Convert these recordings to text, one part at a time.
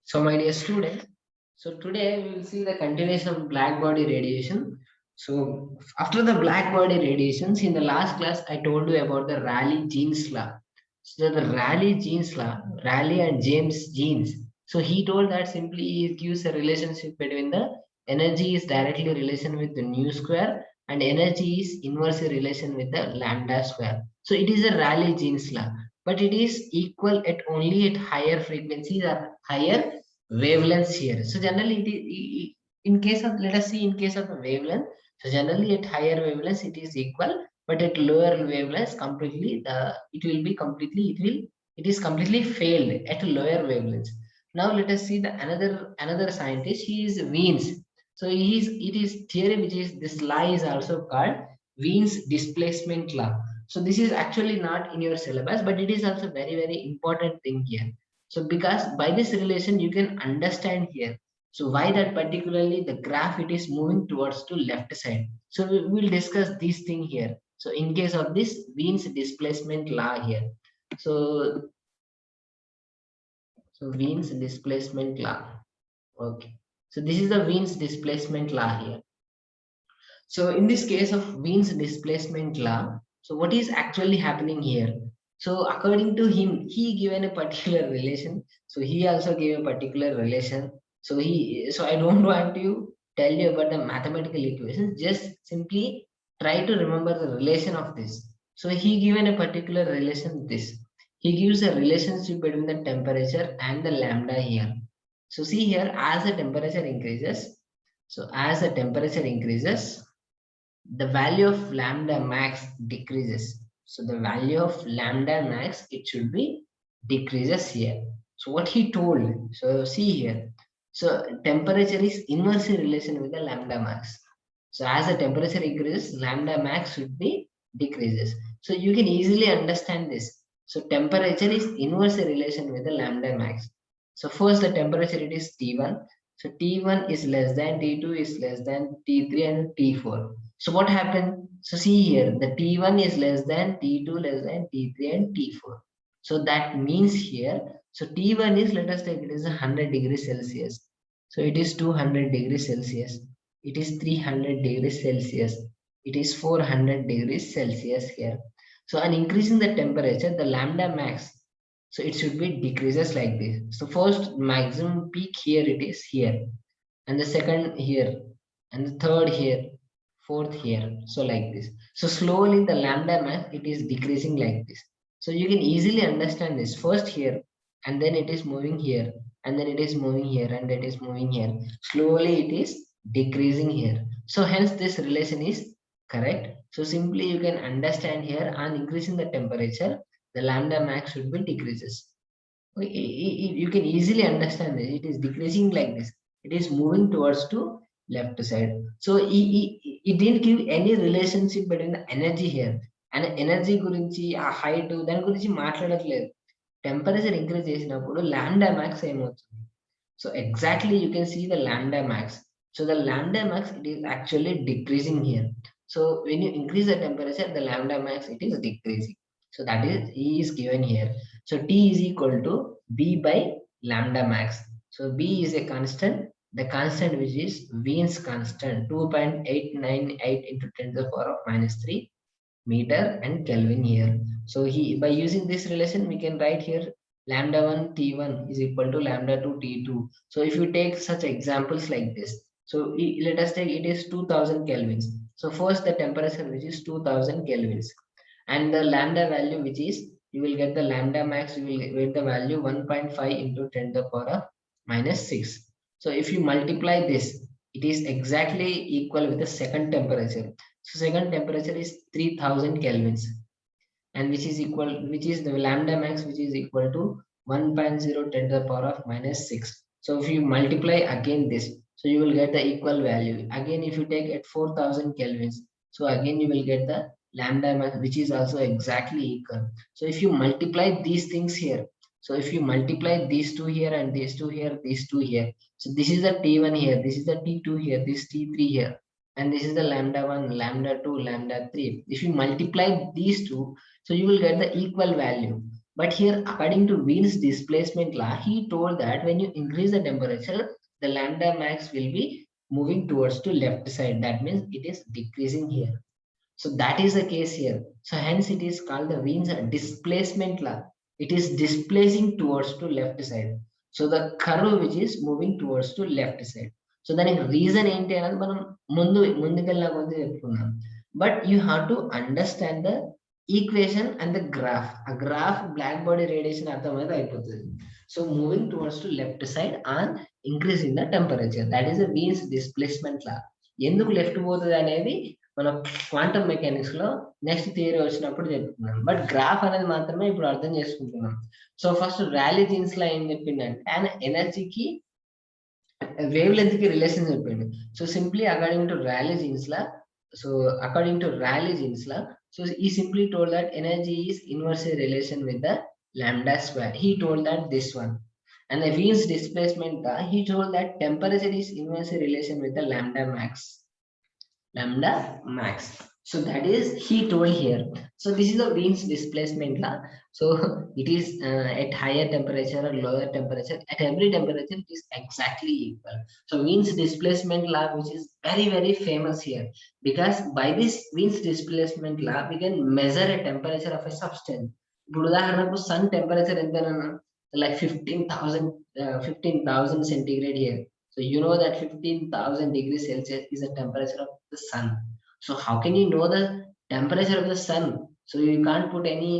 So, my dear students, so today we will see the continuation of black body radiation. So, after the black body radiations, in the last class, I told you about the Rayleigh-Jeans law. So, the Rayleigh-Jeans law, Rayleigh and James Jeans. So, he told that simply it gives a relationship between the energy is directly relation with the nu square and energy is inversely relation with the lambda square. So, it is a Rayleigh-Jeans law, but it is equal at only at higher frequencies or higher wavelengths here. So generally, in case of, let us see, in case of a wavelength, so generally at higher wavelengths it is equal, but at lower wavelengths completely it is completely failed at lower wavelengths. Now let us see the another scientist. He is Wiens. So it is theory which is this law is also called Wiens displacement law. So this is actually not in your syllabus, but it is also very important thing here. So because by this relation you can understand here. So why that particularly the graph it is moving towards to left side. So we will discuss this thing here. So in case of this Wien's displacement law here. So Wien's displacement law. Okay. So this is the Wien's displacement law here. So in this case of Wien's displacement law, so what is actually happening here? So according to him, he given a particular relation. So he also gave a particular relation. So I don't want to tell you about the mathematical equations. Just simply try to remember the relation of this. So he given a particular relation this. He gives a relationship between the temperature and the lambda here. So see here, as the temperature increases, so as the temperature increases, the value of lambda max decreases. So the value of lambda max, it should be decreases here. So what he told, so see here. So temperature is inversely relation with the lambda max. So as the temperature increases, lambda max should be decreases. So you can easily understand this. So temperature is inversely relation with the lambda max. So first the temperature it is T1. So T1 is less than T2 is less than T3 and T4. So what happened? So see here, the T1 is less than T2, less than T3 and T4. So that means here, so T1 is, let us take it is 100 degrees Celsius. So it is 200 degrees Celsius. It is 300 degrees Celsius. It is 400 degrees Celsius here. So on increasing the temperature, the lambda max, so it should be decreases like this. So first maximum peak here it is here, and the second here, and the third here, fourth here, so like this. So slowly the lambda max it is decreasing like this. So you can easily understand this. First here, and then it is moving here, and then it is moving here, and it is moving here. Slowly it is decreasing here. So hence this relation is correct. So simply you can understand here, on increasing the temperature, the lambda max should be decreases. You can easily understand this. It is decreasing like this. It is moving towards to left side. So it didn't give any relationship between the energy here. And energy గురించి ఆ height దాని గురించి మాట్లాడట్లేదు. Temperature increase చేసినప్పుడు lambda max ఏమవుతుంది? So exactly you can see the lambda max. So the lambda max it is actually decreasing here. So when you increase the temperature, the lambda max it is decreasing. So that is E is given here. So T is equal to B by lambda max. So B is a constant. The constant which is Wien's constant 2.898 into 10 to the power of minus 3 meter and Kelvin here. So he by using this relation we can write here lambda 1 T1 is equal to lambda 2 T2. So if you take such examples like this, so let us take it is 2000 kelvins. So first the temperature which is 2000 kelvins, and the lambda value which is, you will get the lambda max, you will get the value 1.5 into 10 to the power of minus 6. So if you multiply this, it is exactly equal with the second temperature. So second temperature is 3000 kelvins, and which is the lambda max which is equal to 1.0 10 to the power of minus 6. So if you multiply again this, so you will get the equal value. Again if you take at 4000 kelvins, so again you will get the lambda max which is also exactly equal. So if you multiply these things here, so if you multiply these two here and these two here, these two here, so this is the T1 here, this is the T2 here, this T3 here, and this is the lambda 1, lambda 2, lambda 3. If you multiply these two, so you will get the equal value. But here, according to Wien's displacement law, he told that when you increase the temperature, the lambda max will be moving towards to left side. That means it is decreasing here. So that is the case here. So hence it is called the Wien's displacement law. It is displacing towards to left side. So the curve which is moving towards to left side. So దానికి reason ఏంటి అనేది మనం ముందుకెళ్ళిన కొద్ది చెప్పుకున్నాం. But you have to understand the equation and the graph. ఆ graph black body radiation అర్థమైతే అయిపోతుంది. So moving towards to left side on increase in the temperature. That is the Wien's displacement law. ఎందుకు left పోతుంది అనేది మనం quantum mechanics లో next theory వచ్చినప్పుడు చెప్పుకున్నాం. బట్ గ్రాఫ్ అనేది మాత్రమే ఇప్పుడు అర్థం చేసుకుంటున్నాం. So first Rayleigh Jeans law ఏం చెప్పిందంటే ఆయన ఎనర్జీకి వేవ్ లెంత్ కి రిలేషన్ చెప్పిండు. So simply according to rally Jeans law, so according to Rayleigh Jeans law, so he simply told that energy is inversely relation with the lambda square. He told that this one. And the Wien's displacement law, he told that temperature is inversely relation with the lambda max. Lambda max. So that is he told here. So this is the Wien's displacement law. So it is at higher temperature or lower temperature, at every temperature it is exactly equal. So Wien's displacement law, which is very famous here, because by this Wien's displacement law we can measure a temperature of a substance. ఇప్పుడు ఉదాహరణకు sun temperature ఎంతనన్నా like 15,000 centigrade here. So you know that 15,000 degrees Celsius is the temperature of the sun. So how can you know the temperature of the sun? So you can't put any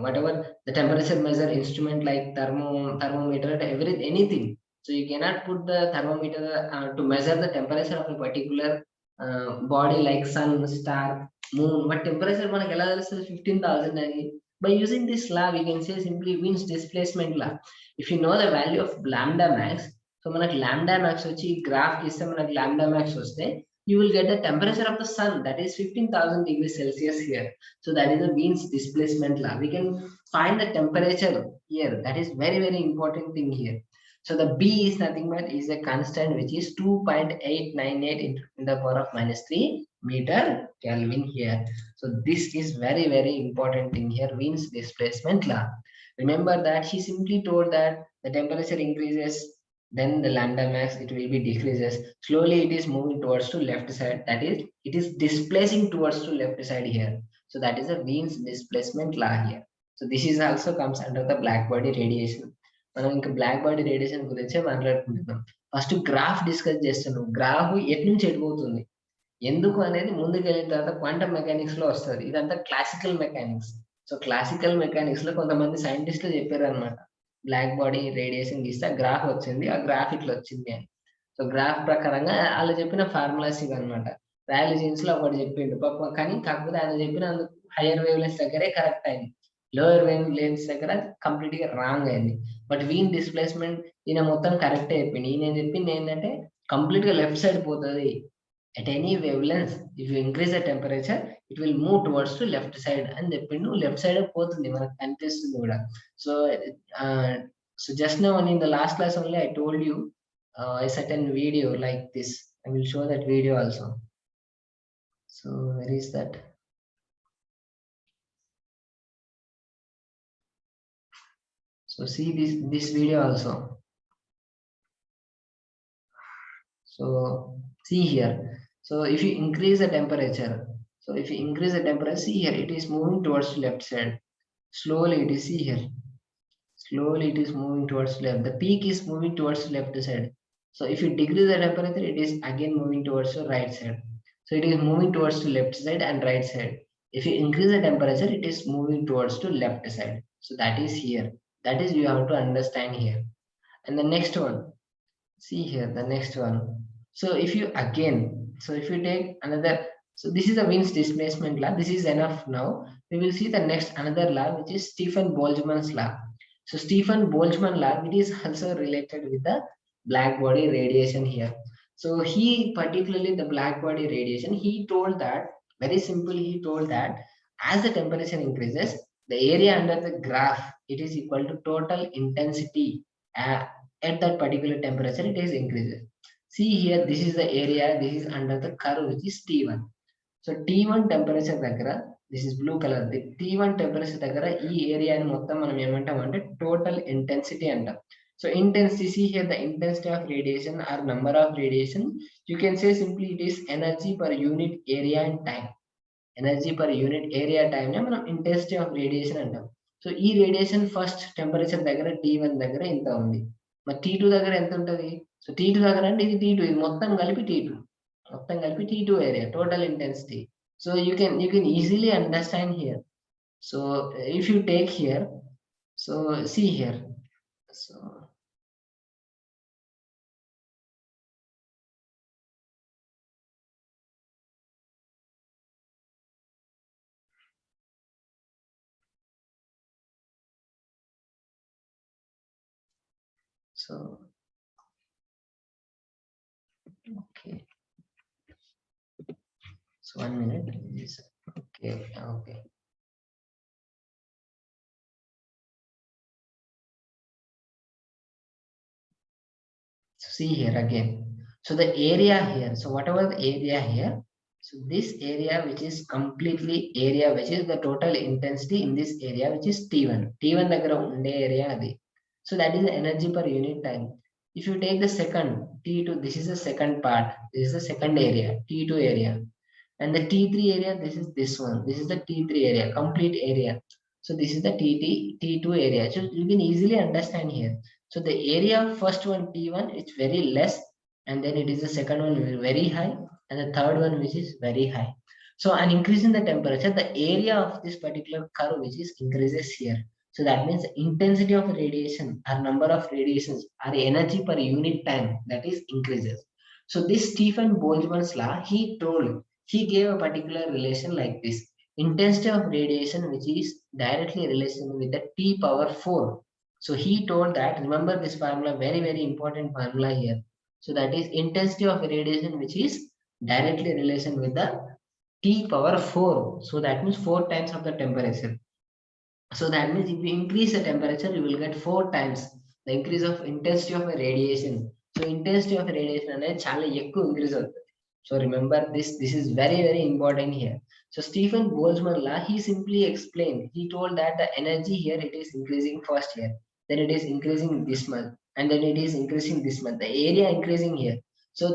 whatever the temperature measure instrument like thermometer, anything. So you cannot put the thermometer to measure the temperature of a particular body like sun, star, moon. But temperature మనకి ఎలా తెలుస్తుంది 15,000 అని? By using this law, we can say simply Wien's displacement law. If you know the value of lambda max, so మనకి lambda max వచ్చి graph ఇస్తే మనకి lambda max వస్తే you will get the temperature of the sun, that is 15,000 degrees Celsius here. So that is the Wien's displacement law. We can find the temperature here. That is very important thing here. So the B is nothing but is a constant which is 2.898 into the power of -3 meter Kelvin here. So this is very important thing here, Wien's displacement law. Remember that he simply told that the temperature increases, then the lambda max it will be decreases. Slowly it is moving towards to left side. That is, it is displacing towards to left side here. So that is a Wien's displacement law here. So this is also comes under the black body radiation. మనం ఇంకా black body radiation గురించే మాట్లాడుకుంటున్నాం. First graph discuss చేస్తున్నాం. Graph ఎటు నుంచి ఎటుపోతుంది ఎందుకు అనేది ముందుకు వెళ్ళిన తర్వాత క్వాంటమ్ మెకానిక్స్ లో వస్తుంది. ఇదంతా classical mechanics. So classical mechanics లో కొంతమంది సైంటిస్టులు చెప్పారు అనమాట, బ్లాక్ బాడీ రేడియేషన్ గీస్తే గ్రాఫ్ వచ్చింది, ఆ గ్రాఫ్ ఇట్లా వచ్చింది అని. సో గ్రాఫ్ ప్రకారంగా వాళ్ళు చెప్పిన ఫార్ములాస్ ఇవి అనమాట. ర్యాలీ జీన్స్ లో ఒకటి చెప్పిండు పాప, కానీ కాకపోతే ఆయన చెప్పిన హైయర్ వేవ్ లెన్స్ దగ్గరే కరెక్ట్ అయింది, లోయర్ వేవ్ లెన్స్ దగ్గర కంప్లీట్ గా రాంగ్ అయింది. బట్ వీన్ డిస్ప్లేస్మెంట్ ఈయన మొత్తం కరెక్ట్ అయిపోయింది. ఈయన చెప్పింది ఏంటంటే కంప్లీట్ గా లెఫ్ట్ సైడ్ పోతుంది. At any wavelength, if you increase the temperature, it will move towards to left side అని చెప్పిండు. లెఫ్ట్ సైడ్ పోతుంది మనకు కనిపిస్తుంది కూడా. So just now in the last class only I told you a certain video like this. I will show that video also. So where is that? So see this video also. So see here. So if you increase the temperature, see here, it is moving towards left side. Slowly it is, see here, slowly it is moving towards left. The peak is moving towards left side. So if you decrease the temperature, it is again moving towards the right side. So it is moving towards the left side and right side. If you increase the temperature, it is moving towards to left side. So that is here. That is you have to understand here. And the next one, see here, the next one. So if you take another, so this is the Wien's displacement law. This is enough now. We will see the next another law, which is Stefan Boltzmann's law. So Stefan Boltzmann law, it is also related with the black body radiation here. So he particularly the black body radiation, he told that very simple. He told that as the temperature increases, the area under the graph, it is equal to total intensity at that particular temperature, it is increases. See here, this is the area, this is under the curve which is T1. So T1 temperature దగ్గర this is blue color. The T1 temperature దగ్గర ఈ ఏరియాని మొత్తం మనం ఏమంటాం అంటే total intensity అంటాం. So intensity, see here the intensity of radiation or number of radiation, you can say simply it is energy per unit area and time. Energy per unit area time నే మనం intensity of radiation అంటాం. So ఈ radiation first temperature దగ్గర T1 దగ్గర ఇంత ఉంది. మరి T2 దగ్గర ఎంత ఉంటది? సో T2 దగ్గర అంటే ఇది T2, ఇది మొత్తం కలిపి T2. మొత్తం కలిపి T2 area total intensity. So you can easily understand here. So if you take here, so see here. So okay. So 1 minute. Yes. Okay. Okay. So see here again. So the area here. So whatever the area here. So this area which is completely area which is the total intensity in this area which is T1. T1 దగ్గర ఉండే area అది. So that is the energy per unit time. If you take the second T2, this is the second part. This is the second area, T2 area. And the T3 area, this is this one. This is the T3 area, complete area. So this is the T2 area. So you can easily understand here. So the area of first one T1 is very less, and then it is the second one very high, and the third one which is very high. So an increase in the temperature, the area of this particular curve which is increases here. So that means the intensity of radiation or number of radiations or energy per unit time that is increases. So this Stephen Boltzmann's law, he gave a particular relation like this. Intensity of radiation which is directly related with the T power 4. So he told that, remember this formula, very, very important formula here. So that is intensity of radiation which is directly relation with the T power 4. So that means 4 times of the temperature. So that means if you increase the temperature, you will get 4 times the increase of intensity of a radiation. So intensity of radiation అనేది చాలా ఎక్కువ increase అవుతుంది. So remember this. This is very, very important here. So Stephen Boltzmann law, he simply explained. He told that the energy here it is increasing first here, then it is increasing this month, and then it is increasing this month. The area increasing here. So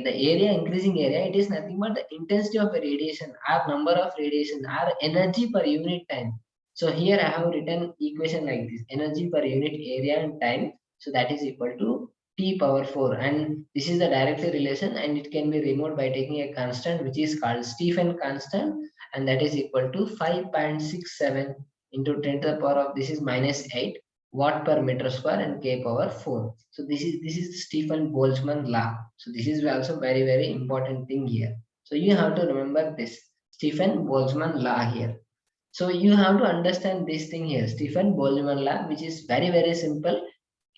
the area increasing area, it is nothing but the intensity of a radiation, or number of radiation, or energy per unit time. So here I have written equation like this: energy per unit area and time. So that is equal to T power 4, and this is the directly relation, and it can be removed by taking a constant which is called Stephen constant, and that is equal to 5.67 into 10 to the power of this is -8 watt per meter square and K power 4. So this is Stephen Boltzmann law. So this is also very, very important thing here. So you have to remember this Stephen Boltzmann law here. So you have to understand this thing here, Stephen Boltzmann law, which is very, very simple.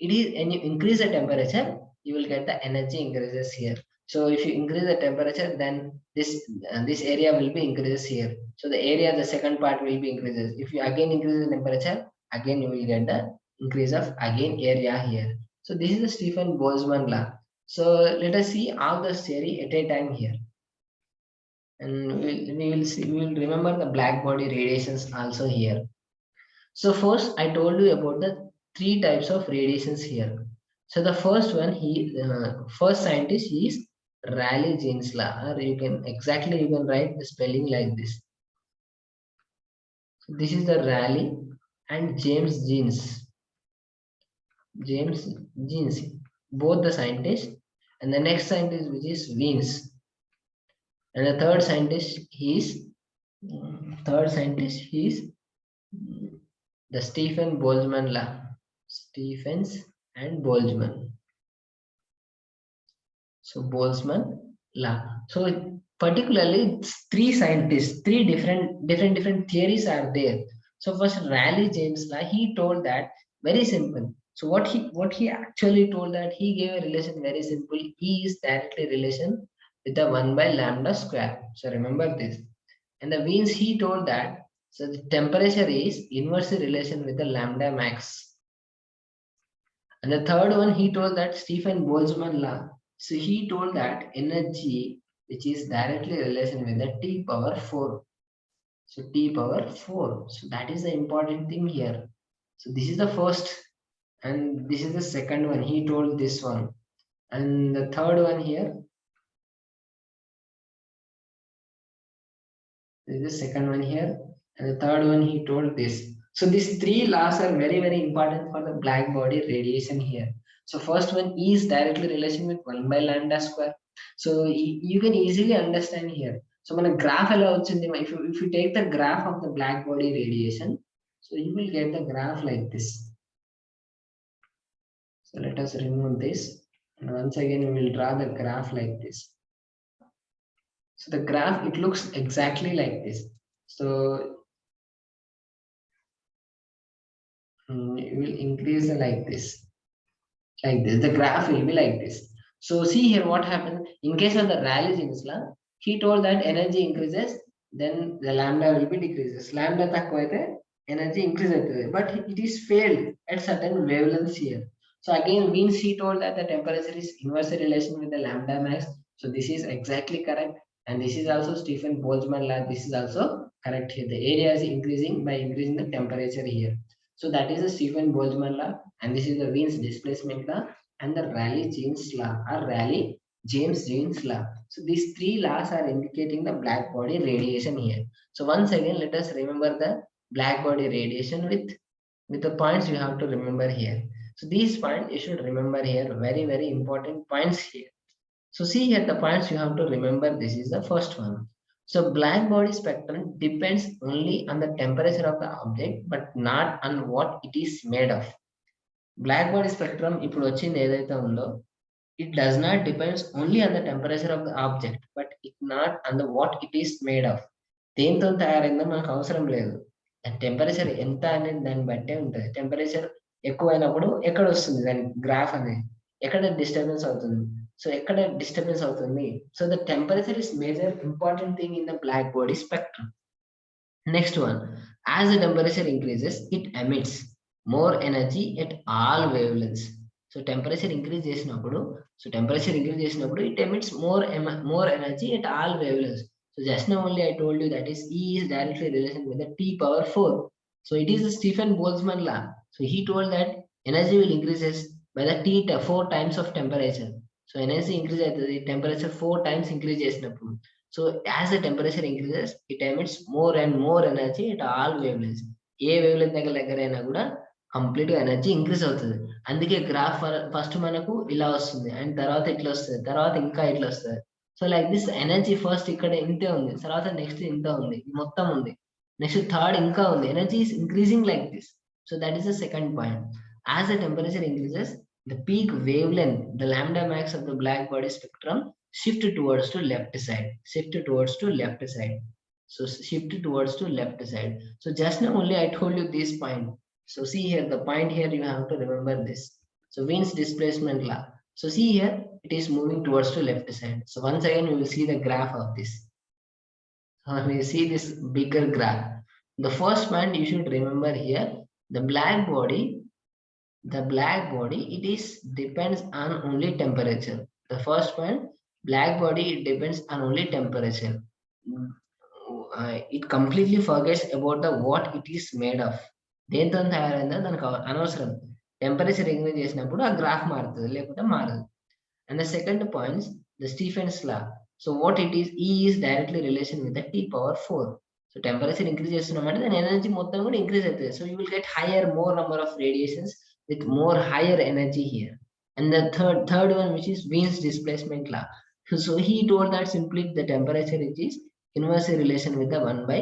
It is when you increase the temperature, you will get the energy increases here. So if you increase the temperature, then this area will be increases here. So the area, the second part will be increases. If you again increase the temperature, again you will get the increase of again area here. So this is the Stephen Boltzmann law. So let us see all the theory at a time here. And we will remember the black body radiations also here. So first I told you about the 3 types of radiations here. So the first one, first scientist is Rayleigh Jeans law, or you can write the spelling like this. So this is the Rayleigh and James Jeans, both the scientists, and the next scientist which is Wiens, and the third scientist is the Stephen Boltzmann law. Stephens and Boltzmann. So Boltzmann law. So particularly 3 scientists, 3 different theories are there. So first Rayleigh James law, he told that very simple. So what he actually told that he gave a relation very simple. E is directly relation with the 1 by lambda square. So remember this. And the Wiens, he told that so the temperature is inversely relation with the lambda max. And the third one, he told that Stephen Boltzmann law. So he told that energy which is directly relation with the T power 4. So T power 4. So that is the important thing here. So this is the first, and this is the second one. He told this one. And the third one here, this is the second one here. And the third one, he told this. So these three laws are very, very important for the black body radiation here. So first one is directly relation with 1 by lambda square. So you can easily understand here. So when a graph allows in the, if you take the graph of the black body radiation, so you will get the graph like this. So let us remove this. And once again, we will draw the graph like this. So the graph, it looks exactly like this. So it will increase like this. Like this. The graph will be like this. So see here what happened. In case of the Rayleigh-Jeans law, he told that energy increases, then the lambda will be decreases. Lambda takkuvaithe energy increases, but it is failed at certain wavelengths here. So again, means he told that the temperature is inversely relation with the lambda max. So this is exactly correct. And this is also Stephen Boltzmann law. This is also correct here. The area is increasing by increasing the temperature here. So that is the Stephen Boltzmann law, and this is the Wien's displacement law and the Rayleigh-Jeans law or Rayleigh-James-Jeans law. So these three laws are indicating the black body radiation here. So once again, let us remember the black body radiation with the points you have to remember here. So these points you should remember here. Very, very important points here. So see here the points you have to remember. This is the first one. So black body spectrum depends only on the temperature of the object, but not on what it is made of. Black body spectrum ఇప్పుడు వచ్చింది ఏదైతే ఉందో, it does not depends only on the temperature of the object, but it not on the what it is made of. దేంతో తయారైందో మనకు అవసరం లేదు. Temperature ఎంత అనేది దాన్ని బట్టే ఉంటుంది. టెంపరేచర్ ఎక్కువైనప్పుడు ఎక్కడ వస్తుంది దాని గ్రాఫ్ అనేది, ఎక్కడ డిస్టర్బెన్స్ అవుతుంది. సో ఎక్కడ డిస్టర్బెన్స్ అవుతుంది. So the temperature is major important thing in the black body spectrum. Next one, as the temperature increases, it emits more energy at all wavelengths. So temperature increase చేసినప్పుడు, it emits more energy at all wavelengths. So just now only I told you that is E is directly related with the T power 4. So it is the Stephen Boltzmann law. So he told that energy will increases by the T 4 times of temperature. So energy increase at the temperature 4 times increase చేసినప్పుడు, so as the temperature increases, it emits more and more energy at all wavelengths. A wavelength దగ్గరైనా కూడా complete గా energy increase అవుతుంది. అందుకే graph first మనకు ఇలా వస్తుంది, and తర్వాత ఇట్లా వస్తుంది, తర్వాత ఇంకా ఇట్లా వస్తుంది. So like this energy first ఇక్కడ ఇంతే ఉంది, తర్వాత నెక్స్ట్ ఇంత ఉంది, మొత్తం ఉంది, నెక్స్ట్ థర్డ్ ఇంకా ఉంది. Energy is increasing like this. So that is the second point. As the temperature increases, the peak wavelength, the lambda max of the black body spectrum shift towards to left side. So shift towards to left side. So just now only I told you this point. So see here the point here, you have to remember this. So Wien's displacement law. So see here it is moving towards to left side. So once again we will see the graph of this. So we see this bigger graph. The first point you should remember here, the black body, it is depends on only temperature. The first point, black body, it depends on only temperature. It completely forgets about the what it is made of. దేంతో తయారైందో దానికి అనవసరం. Temperature increase చేసినప్పుడు ఆ graph మారుతుంది, లేకపోతే మారదు. And the second point, the Stephen's law. So what it is, E is directly relation with the T power 4. So temperature increase చేస్తున్నామంటే దాని ఎనర్జీ మొత్తం కూడా ఇంక్రీజ్ అవుతుంది. So you will get more number of radiations with more higher energy here. And the third one, which is Wien's displacement law. So he told that simply the temperature is inversely relation with the 1 by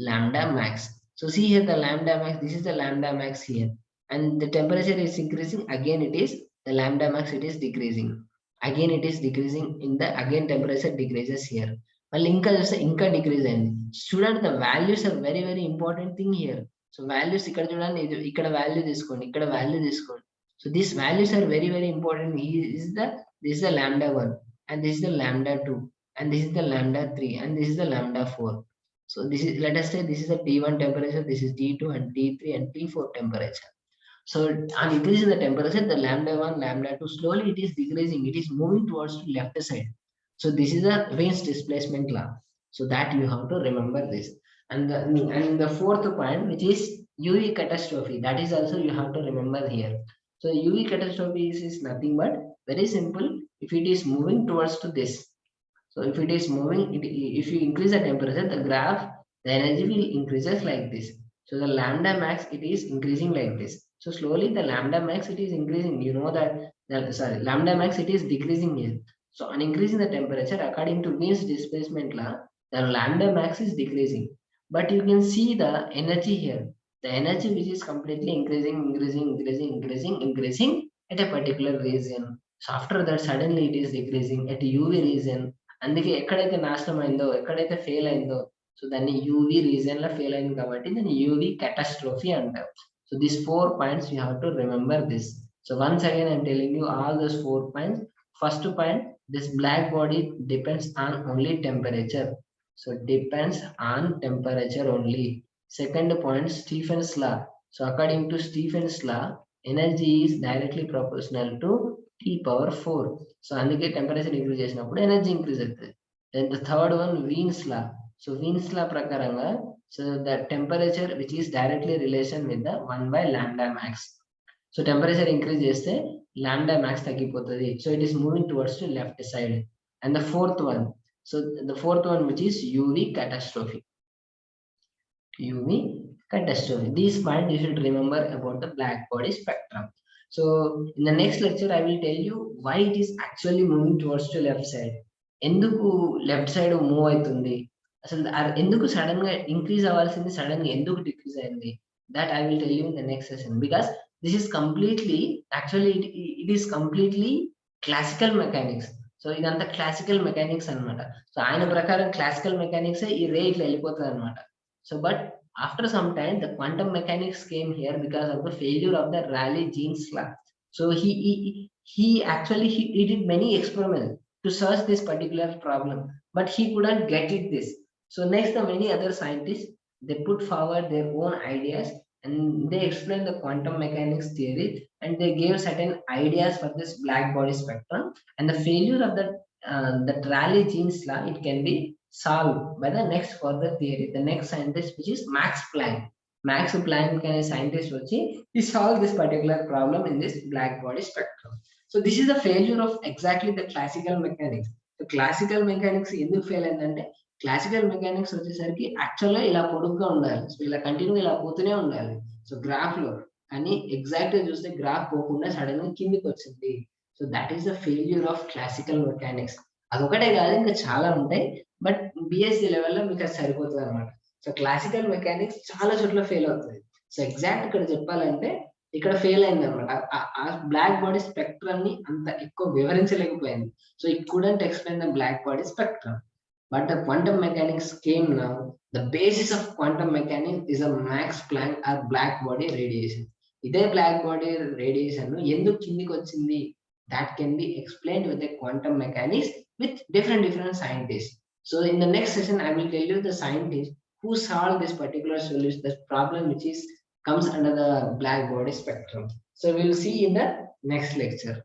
lambda max. So see here the lambda max, this is the lambda max here, and the temperature is increasing, again it is the lambda max, it is decreasing, again it is decreasing, in the again temperature decreases here. Well, inka decrease అయింది. Student, the values are very, very important thing here. So values ఇక్కడ చూడండి, ఇక్కడ value తీసుకోండి, ఇక్కడ value తీసుకోండి. So these values are very, very important. This is the lambda 1, and this is the lambda 2, and this is the lambda 3, and this is the lambda 4. So this is, let us say this is the T1 temperature, this is T2 and T3 and T4 temperature. So on increasing the temperature, the lambda 1, lambda 2, slowly it is decreasing, it is moving towards to left side. So this is the Wien's displacement law. So that you have to remember this. And the fourth point, which is UV catastrophe, that is also you have to remember here. So UV catastrophe is nothing but very simple. If it is moving towards to this, so if it is moving, if you increase the temperature, the graph, the energy will increases like this. So the lambda max, it is increasing like this. So slowly the lambda max, it is increasing. You know that, sorry, lambda max, it is decreasing here. So on increasing the temperature, according to Wien's displacement law, the lambda max is decreasing. But you can see the energy here. The energy which is completely increasing at a particular region. So after that, suddenly it is decreasing at UV region. అందుకే ఎక్కడైతే నాశనం అయిందో, ఎక్కడైతే fail అయిందో, so దాన్ని UV reason లో fail అయింది కాబట్టి దాన్ని యూవి catastrophe అంటారు. So these 4 points you have to remember this. So once again I'm telling you all those 4 points. First point, this black body depends on only temperature. So depends on temperature only. Second point, Stephen's law. So according to Stephen's law, energy is directly proportional to T power 4. So అందుకే temperature increase చేసినప్పుడు energy increase అవుతుంది. Then the third one Wien's law. So Wien's law ప్రకారంగా, so the temperature which is directly relation with the 1/λ max. So temperature increase చేస్తే lambda max తగ్గిపోతుంది. So it is moving towards to left side. And the fourth one, so the fourth one which is UV catastrophe. UV catastrophe. These points you should remember about the black body spectrum. So in the next lecture, I will tell you why it is actually moving towards to left side. ఎందుకు left side move అవుతుంది, అసలు ఎందుకు sudden గా increase అవ్వాల్సింది sudden గా ఎందుకు decrease అయింది, that I will tell you in the next session. Because this is completely, actually it is completely classical mechanics. So ఇదంతా క్లాసికల్ మెకానిక్స్ అన్నమాట. సో ఆయన ప్రకారం క్లాసికల్ మెకానిక్స్ ఈ రే ఇట్లా వెళ్ళిపోతుంది అనమాట. So, but after some time, the quantum mechanics came here because of the failure of the Rayleigh-Jeans law. So he actually he did many experiments to search this particular problem, but he couldn't get it this. So next, the many other scientists, they put forward their own ideas and they explained the quantum mechanics theory, and they gave certain ideas for this black body spectrum. And the failure of the Rayleigh-Jeans law, it can be solved by the next further theory, the next scientist, which is Max Planck. Max Planck kind of scientist వచ్చి he solved this particular problem in this black body spectrum. So this is the failure of exactly the classical mechanics. So classical mechanics ఎందుకు fail అయిందంటే, classical mechanics వచ్చేసరికి యాక్చువల్గా ఇలా పొడుగ్గా ఉండాలి. So ఇలా continue ఇలా పోతూనే ఉండాలి. సో గ్రాఫ్ లో కానీ ఎగ్జాక్ట్ గా చూస్తే గ్రాఫ్ పోకుండా సడన్ గా కిందికి వచ్చింది. So that is the failure of classical mechanics. అదొకటే కాదు, ఇంకా చాలా ఉంటాయి, బట్ బిఎస్సి లెవెల్లో మీకు అది సరిపోతుంది అనమాట. సో క్లాసికల్ మెకానిక్స్ చాలా చోట్ల ఫెయిల్ అవుతుంది. సో ఎగ్జాక్ట్ ఇక్కడ చెప్పాలంటే ఇక్కడ ఫెయిల్ అయింది అనమాట. ఆ బ్లాక్ బాడీ స్పెక్ట్రమ్ ని అంత ఎక్కువ వివరించలేకపోయింది. So it couldn't explain the black body spectrum. But the quantum mechanics came now. The basis of quantum mechanics is a Max Planck or black body radiation. ఇదే black body radiation ఎందుకు కిందికి వచ్చింది, that can be explained with the quantum mechanics with different scientists. So in the next session, I will tell you the scientist who solved this particular solution, the problem which is comes under the black body spectrum. So we will see in the next lecture.